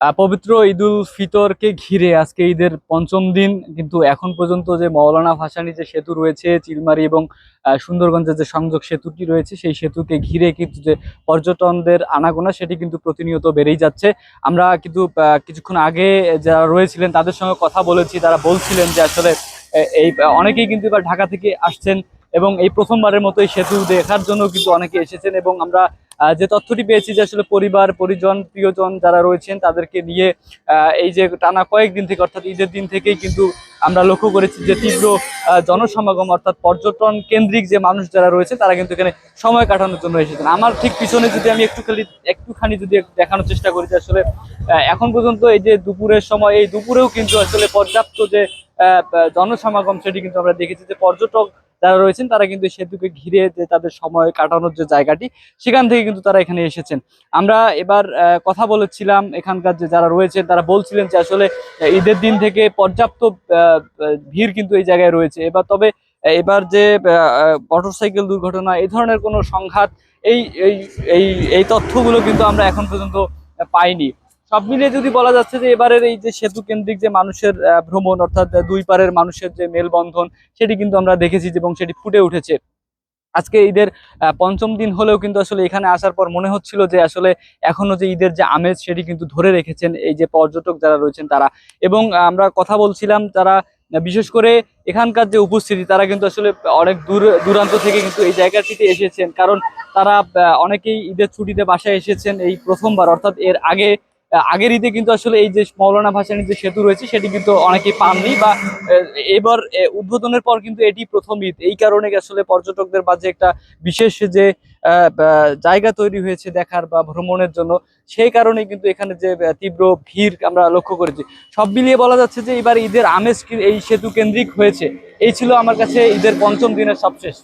পবিত্র ঈদুল ফিতরকে ঘিরে আজকে ঈদের পঞ্চম দিন, কিন্তু এখন পর্যন্ত যে মৌলানা ভাসানী যে সেতু রয়েছে চিলমারি এবং সুন্দরগঞ্জের যে সংযোগ সেতুটি রয়েছে সেই সেতুকে ঘিরে কিন্তু যে পর্যটনদের আনাগোনা সেটি কিন্তু প্রতিনিয়ত বেড়েই যাচ্ছে। আমরা কিন্তু কিছুক্ষণ আগে যারা রয়েছিলেন তাদের সঙ্গে কথা বলেছি, তারা বলছিলেন যে আসলে এই অনেকেই কিন্তু এবার ঢাকা থেকে আসছেন এবং এই প্রথমবারের মতো এই সেতু দেখার জন্য কিন্তু অনেকে এসেছেন। এবং আমরা যে তথ্যটি পেয়েছি যে আসলে পরিবার পরিজন প্রিয়জন যারা রয়েছেন তাদেরকে নিয়ে এই যে টানা কয়েকদিন থেকে অর্থাৎ ঈদের দিন থেকেই কিন্তু আমরা লক্ষ্য করেছি যে তীব্র জনসমাগম, অর্থাৎ পর্যটন কেন্দ্রিক যে মানুষ যারা রয়েছে তারা কিন্তু এখানে সময় কাটানোর জন্য এসেছেন। আমার ঠিক পিছনে যদি আমি একটুখানি যদি দেখানোর চেষ্টা করি যে আসলে এখন পর্যন্ত এই যে দুপুরের সময়, এই দুপুরেও কিন্তু আসলে পর্যাপ্ত যে জনসমাগম সেটি কিন্তু আমরা দেখেছি যে পর্যটক যারা রয়েছেন তারা কিন্তু সেতুকে ঘিরে যে তাদের সময় কাটানোর যে জায়গাটি সেখান থেকে কিন্তু তারা এখানে এসেছেন। আমরা এবার কথা বলেছিলাম এখানকার যে যারা রয়েছেন তারা বলছিলেন যে আসলে ঈদের দিন থেকে পর্যাপ্ত ভিড় কিন্তু এই জায়গায় রয়েছে। তবে এবার যে মোটরসাইকেল দুর্ঘটনা এই ধরনের কোনো সংঘাত এই এই এই এই তথ্যগুলো কিন্তু আমরা এখন পর্যন্ত পাইনি। সব মিলিয়ে যদি বলা যাচ্ছে যে এবারের এই যে সেতু কেন্দ্রিক যে মানুষের ভ্রমণ, অর্থাৎ দুই পারের মানুষের যে মেলবন্ধন সেটি কিন্তু আমরা দেখেছি এবং সেটি ফুটে উঠেছে। আজকে ঈদের পঞ্চম দিন হলেও কিন্তু আসলে এখানে আসার পর মনে হচ্ছিল যে আসলে এখনো যে ঈদের যে আমেজ সেটি কিন্তু ধরে রেখেছেন এই যে পর্যটক যারা রয়েছেন তারা। এবং আমরা কথা বলছিলাম তারা, বিশেষ করে এখানকার যে উপস্থিতি, তারা কিন্তু আসলে অনেক দূর দূরান্ত থেকে কিন্তু এই জায়গাটিতে এসেছেন, কারণ তারা অনেকেই ঈদের ছুটিতে বাসায় এসেছেন এই প্রথমবার। অর্থাৎ এর আগে আগের ঈদে কিন্তু আসলে এই যে মৌলানা ভাসানীর যে সেতু রয়েছে সেটি কিন্তু অনেকেই পাননি, বা এবার উদ্বোধনের পর কিন্তু এটি প্রথম ঈদ। এই কারণে আসলে পর্যটকদের মাঝে একটা বিশেষ যে জায়গা তৈরি হয়েছে দেখার বা ভ্রমণের জন্য, সেই কারণে কিন্তু এখানে যে তীব্র ভিড় আমরা লক্ষ্য করেছি। সব মিলিয়ে বলা যাচ্ছে যে এবার ঈদের আমেজ এই সেতু কেন্দ্রিক হয়েছে। এই ছিল আমার কাছে ঈদের পঞ্চম দিনের সবশেষ।